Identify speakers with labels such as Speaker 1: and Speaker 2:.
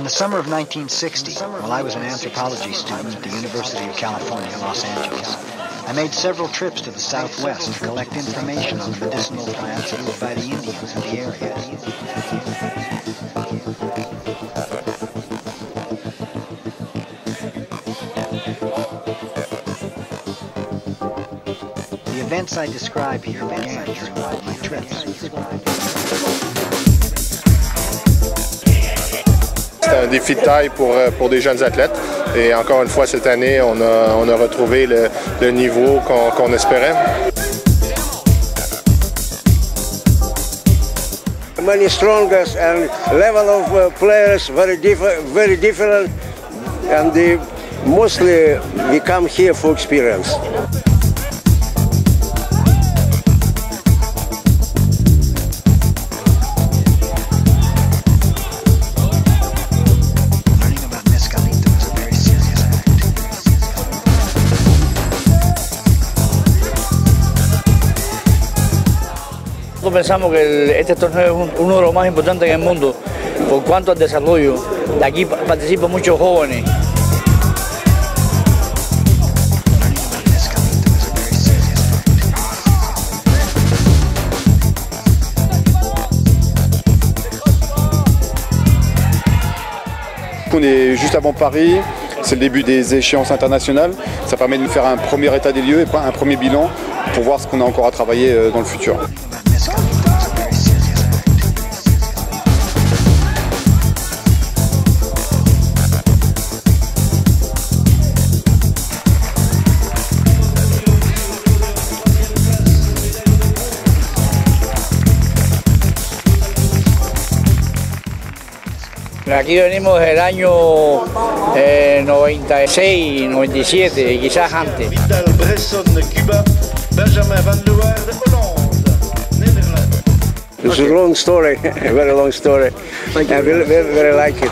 Speaker 1: In the summer of 1960, while I was an anthropology student at the University of California, Los Angeles, I made several trips to the Southwest to collect information on the medicinal plants used by the Indians in the area. The events I describe here began during one of my trips.
Speaker 2: C'est un défi de taille pour des jeunes athlètes et encore une fois cette année on a retrouvé le niveau qu'on espérait.
Speaker 3: Many strongest and level of players very different, and they mostly we come here for experience.
Speaker 4: Nosotros pensamos que este torneo es uno de los más importantes en el mundo por cuanto al desarrollo. De aquí participan muchos jóvenes.
Speaker 5: On est juste avant Paris, c'est le début des échéances internationales. Ça permet de nous faire un premier état des lieux et un premier bilan pour voir ce qu'on a encore à travailler dans le futur.
Speaker 4: Aquí venimos desde el año 96, 97, quizás antes.
Speaker 3: It's a long story, a very long story. I very like it.